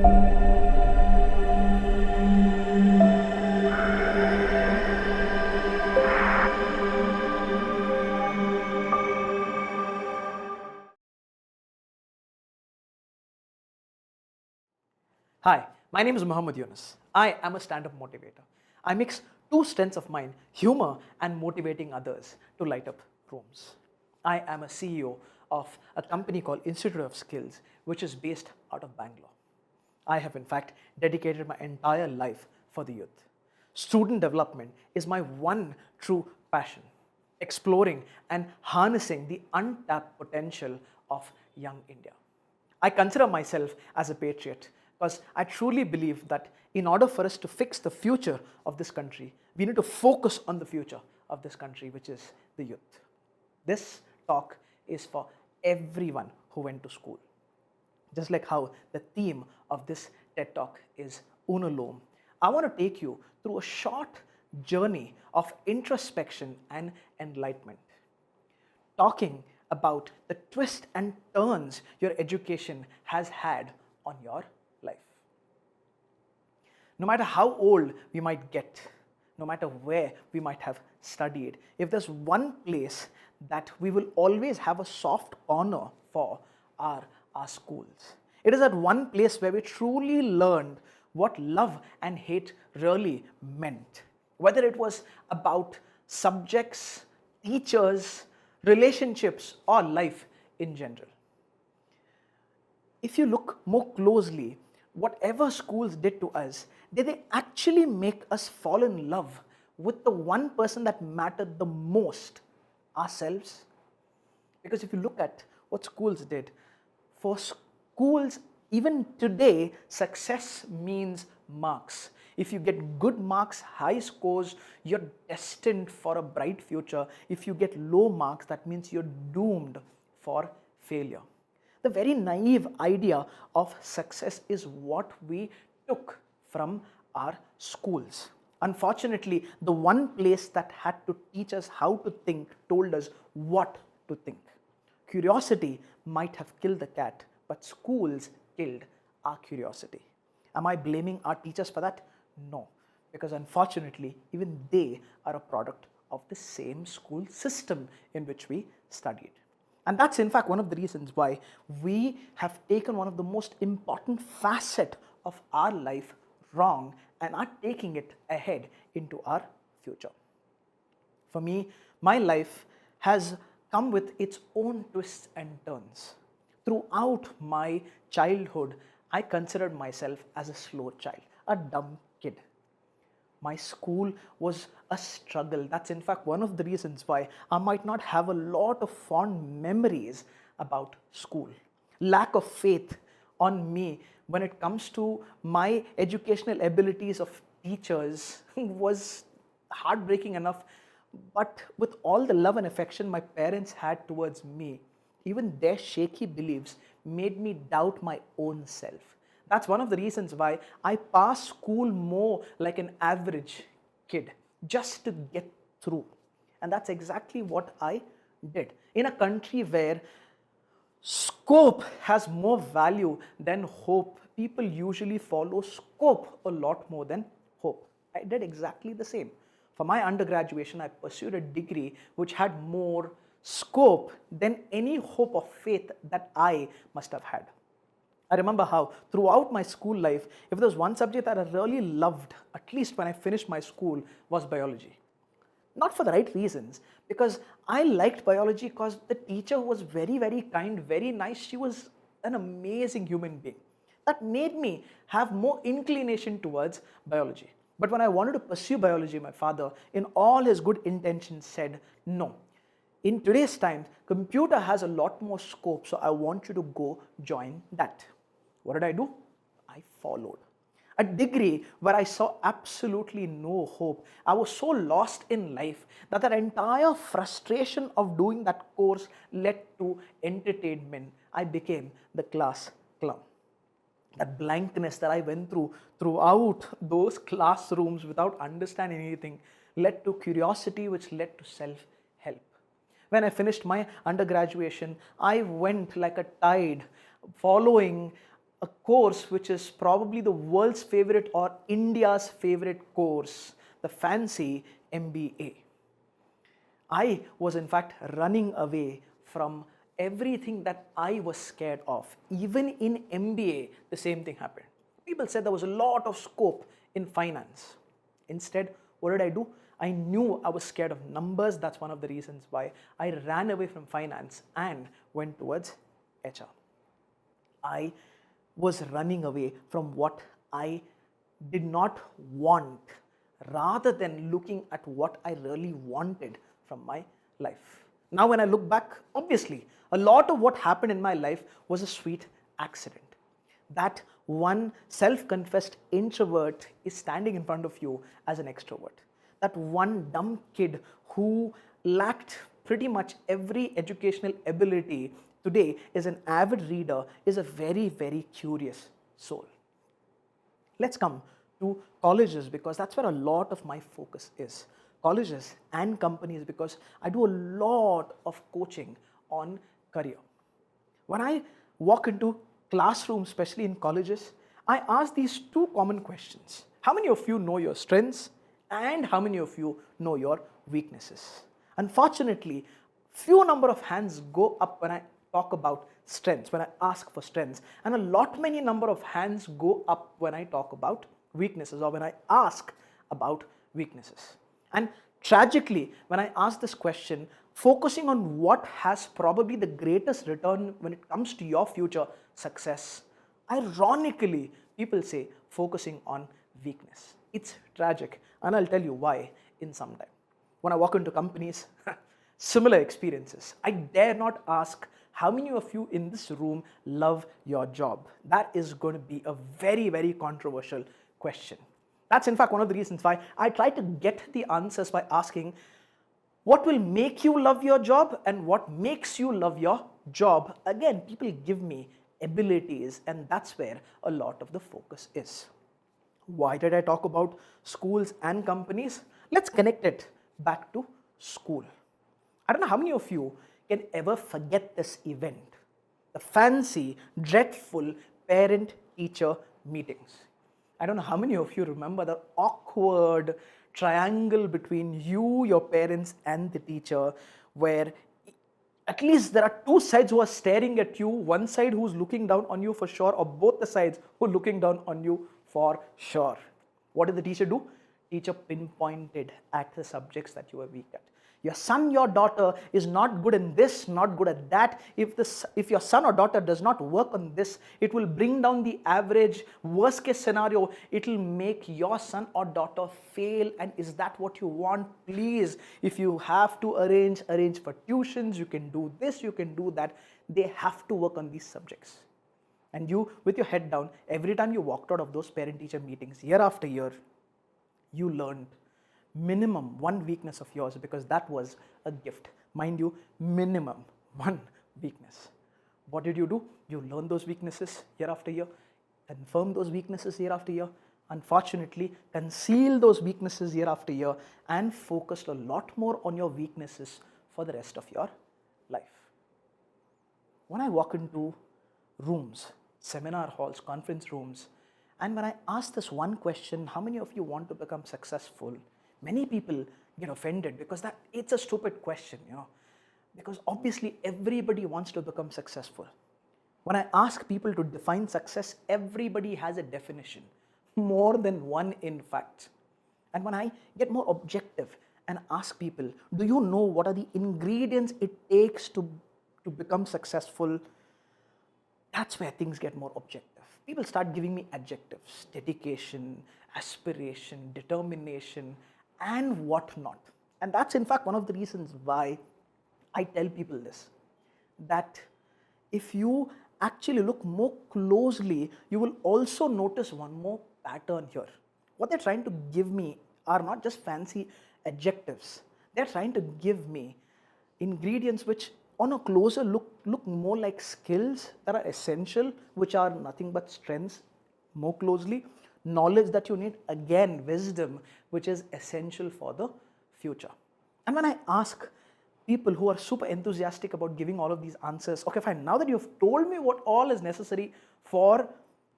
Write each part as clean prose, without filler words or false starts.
Hi, my name is Muhammad Yunus. I am a stand-up motivator. I mix two strengths of mine, humor and motivating others to light up rooms. I am a CEO of a company called Institute of Skills, which is based out of Bangalore. I have in fact dedicated my entire life for the youth. Student development is my one true passion, exploring and harnessing the untapped potential of young India. I consider myself as a patriot because I truly believe that in order for us to fix the future of this country, we need to focus on the future of this country, which is the youth. This talk is for everyone who went to school. Just like how the theme of this TED Talk is Unalom, I want to take you through a short journey of introspection and enlightenment, talking about the twists and turns your education has had on your life. No matter how old we might get, no matter where we might have studied, if there's one place that we will always have a soft corner for are our schools. It is that one place where we truly learned what love and hate really meant, whether it was about subjects, teachers, relationships, or life in general. If you look more closely, whatever schools did to us, did they actually make us fall in love with the one person that mattered the most, ourselves? Because if you look at what schools did, for schools, even today, success means marks. If you get good marks, high scores, you're destined for a bright future. If you get low marks, that means you're doomed for failure. The very naive idea of success is what we took from our schools. Unfortunately, the one place that had to teach us how to think told us what to think. Curiosity might have killed the cat, but schools killed our curiosity. Am I blaming our teachers for that? No, because unfortunately, even they are a product of the same school system in which we studied. And that's in fact one of the reasons why we have taken one of the most important facet of our life wrong and are taking it ahead into our future. For me, my life has come with its own twists and turns. Throughout my childhood, I considered myself as a slow child, a dumb kid. My school was a struggle. That's in fact one of the reasons why I might not have a lot of fond memories about school. Lack of faith on me when it comes to my educational abilities of teachers was heartbreaking enough. But with all the love and affection my parents had towards me, even their shaky beliefs made me doubt my own self. That's one of the reasons why I pass school more like an average kid, just to get through. And that's exactly what I did. In a country where scope has more value than hope, people usually follow scope a lot more than hope. I did exactly the same. For my undergraduation, I pursued a degree which had more scope than any hope or faith that I must have had. I remember how throughout my school life, if there was one subject that I really loved, at least when I finished my school, was biology. Not for the right reasons, because I liked biology because the teacher was very, very kind, very nice. She was an amazing human being. That made me have more inclination towards biology. But when I wanted to pursue biology, my father, in all his good intentions, said, no. In today's time, computer has a lot more scope, so I want you to go join that. What did I do? I followed. A degree where I saw absolutely no hope. I was so lost in life that that entire frustration of doing that course led to entertainment. I became the class clown. That blankness that I went throughout those classrooms without understanding anything led to curiosity, which led to self-help. When I finished my undergraduation, I went like a tide, following a course which is probably the world's favorite or India's favorite course, the fancy MBA. I was in fact running away from everything that I was scared of. Even in MBA, the same thing happened. People said there was a lot of scope in finance. Instead, what did I do? I knew I was scared of numbers. That's one of the reasons why I ran away from finance and went towards HR. I was running away from what I did not want rather than looking at what I really wanted from my life. Now, when I look back, obviously, a lot of what happened in my life was a sweet accident. That one self-confessed introvert is standing in front of you as an extrovert. That one dumb kid who lacked pretty much every educational ability today is an avid reader, is a very, very curious soul. Let's come to colleges, because that's where a lot of my focus is. Colleges and companies, because I do a lot of coaching on career. When I walk into classrooms, especially in colleges, I ask these two common questions. How many of you know your strengths and how many of you know your weaknesses? Unfortunately, few number of hands go up when I talk about strengths, when I ask for strengths, and a lot many number of hands go up when I talk about weaknesses or when I ask about weaknesses. And tragically, when I ask this question, focusing on what has probably the greatest return when it comes to your future success, ironically, people say focusing on weakness. It's tragic, and I'll tell you why in some time. When I walk into companies, similar experiences. I dare not ask how many of you in this room love your job. That is going to be a very, very controversial question. That's in fact one of the reasons why I try to get the answers by asking what will make you love your job and what makes you love your job. Again, people give me abilities, and that's where a lot of the focus is. Why did I talk about schools and companies? Let's connect it back to school. I don't know how many of you can ever forget this event, the fancy, dreadful parent-teacher meetings. I don't know how many of you remember the awkward triangle between you, your parents, and the teacher, where at least there are two sides who are staring at you, one side who's looking down on you for sure, or both the sides who are looking down on you for sure. What did the teacher do? Teacher pinpointed at the subjects that you were weak at. Your son, your daughter is not good in this, not good at that. If your son or daughter does not work on this, it will bring down the average. Worst case scenario, it will make your son or daughter fail. And is that what you want? Please, if you have to arrange for tuitions, you can do this, you can do that. They have to work on these subjects. And you, with your head down, every time you walked out of those parent-teacher meetings, year after year, you learned minimum one weakness of yours, because that was a gift. Mind you, minimum one weakness. What did you do? You learned those weaknesses year after year, confirm those weaknesses year after year, unfortunately conceal those weaknesses year after year, and focused a lot more on your weaknesses for the rest of your life. When I walk into rooms, seminar halls, conference rooms, and when I ask this one question, how many of you want to become successful? Many people get offended because it's a stupid question, because obviously everybody wants to become successful. When I ask people to define success, everybody has a definition, more than one in fact. And when I get more objective and ask people, do you know what are the ingredients it takes to become successful? That's where things get more objective. People start giving me adjectives: dedication, aspiration, determination, and whatnot. And that's in fact one of the reasons why I tell people this, that if you actually look more closely, you will also notice one more pattern here. What they're trying to give me are not just fancy adjectives. They're trying to give me ingredients which on a closer look more like skills that are essential, which are nothing but strengths more closely. Knowledge that you need, again, wisdom, which is essential for the future. And when I ask people who are super enthusiastic about giving all of these answers, okay, fine, now that you've told me what all is necessary for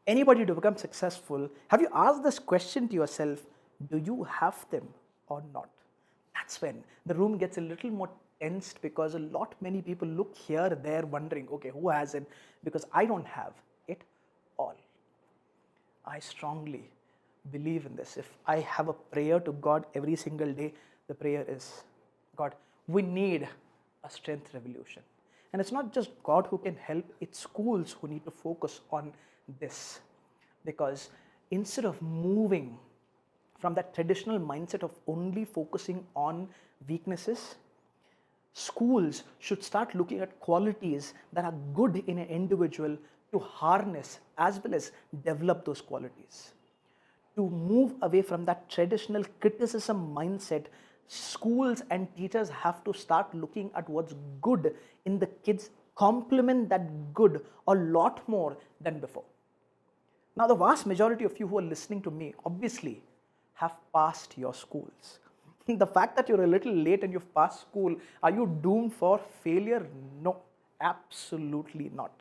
anybody to become successful, have you asked this question to yourself, do you have them or not? That's when the room gets a little more tensed, because a lot many people look here, there, wondering, okay, who has it? Because I don't have it all. I strongly believe in this. If I have a prayer to God every single day, the prayer is, God, we need a strength revolution. And it's not just God who can help, it's schools who need to focus on this. Because instead of moving from that traditional mindset of only focusing on weaknesses, schools should start looking at qualities that are good in an individual to harness as well as develop those qualities. To move away from that traditional criticism mindset, schools and teachers have to start looking at what's good in the kids, complement that good a lot more than before. Now, the vast majority of you who are listening to me obviously have passed your schools. The fact that you're a little late and you've passed school, are you doomed for failure? No, absolutely not.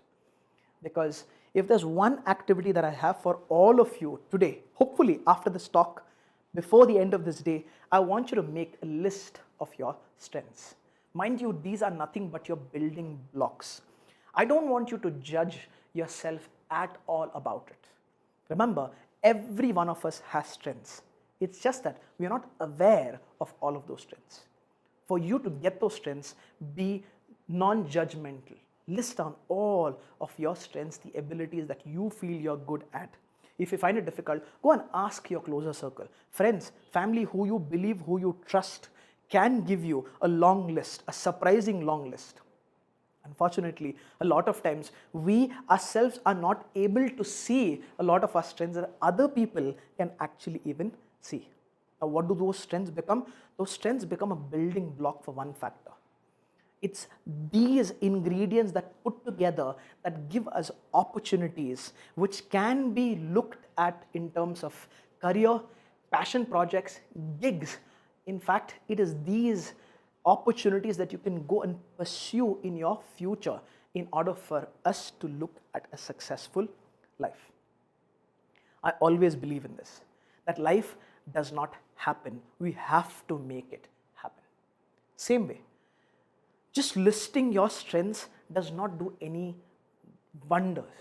Because if there's one activity that I have for all of you today, hopefully after this talk, before the end of this day, I want you to make a list of your strengths. Mind you, these are nothing but your building blocks. I don't want you to judge yourself at all about it. Remember, every one of us has strengths. It's just that we are not aware of all of those strengths. For you to get those strengths, be non-judgmental. List down all of your strengths, the abilities that you feel you're good at. If you find it difficult, go and ask your closer circle. Friends, family who you believe, who you trust, can give you a long list, a surprising long list. Unfortunately, a lot of times we ourselves are not able to see a lot of our strengths that other people can actually even see. Now, what do those strengths become? Those strengths become a building block for one factor. It's these ingredients that put together that give us opportunities which can be looked at in terms of career, passion projects, gigs. In fact, it is these opportunities that you can go and pursue in your future in order for us to look at a successful life. I always believe in this, that life does not happen. We have to make it happen. Same way, just listing your strengths does not do any wonders.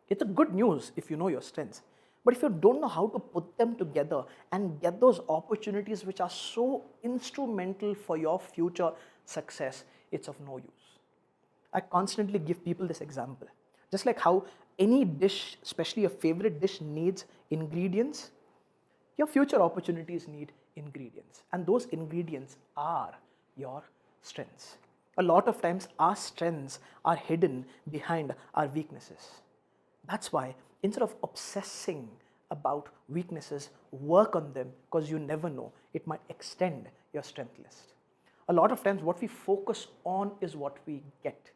It's a good news if you know your strengths. But if you don't know how to put them together and get those opportunities which are so instrumental for your future success, it's of no use. I constantly give people this example. Just like how any dish, especially a favorite dish, needs ingredients, your future opportunities need ingredients. And those ingredients are your strengths. A lot of times our strengths are hidden behind our weaknesses. That's why instead of obsessing about weaknesses, work on them, because you never know, it might extend your strength list. A lot of times what we focus on is what we get.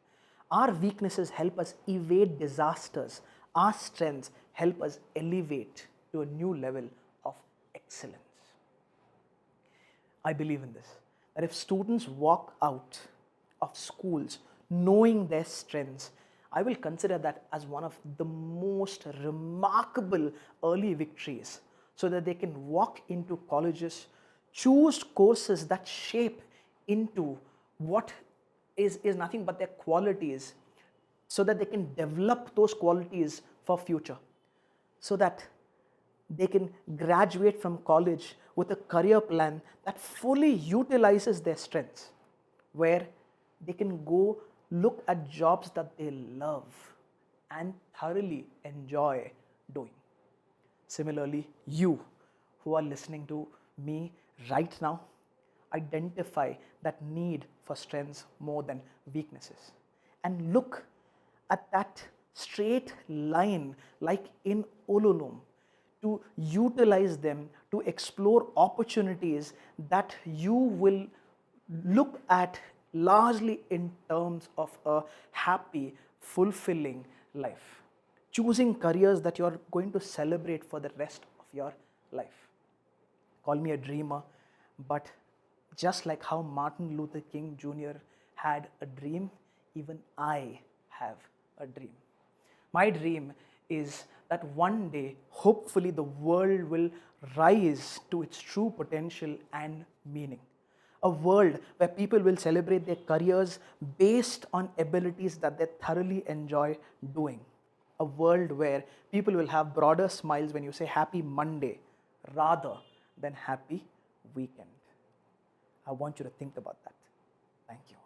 Our weaknesses help us evade disasters. Our strengths help us elevate to a new level of excellence. I believe in this, that if students walk out of schools knowing their strengths, I will consider that as one of the most remarkable early victories, so that they can walk into colleges, choose courses that shape into what is nothing but their qualities, so that they can develop those qualities for future, so that they can graduate from college with a career plan that fully utilizes their strengths, where they can go look at jobs that they love and thoroughly enjoy doing. Similarly, you who are listening to me right now, identify that need for strengths more than weaknesses, and look at that straight line like in Ololum, to utilize them, to explore opportunities that you will look at largely in terms of a happy, fulfilling life. Choosing careers that you're going to celebrate for the rest of your life. Call me a dreamer, but just like how Martin Luther King Jr. had a dream, even I have a dream. My dream is that one day, hopefully, the world will rise to its true potential and meaning. A world where people will celebrate their careers based on abilities that they thoroughly enjoy doing. A world where people will have broader smiles when you say happy Monday rather than happy weekend. I want you to think about that. Thank you.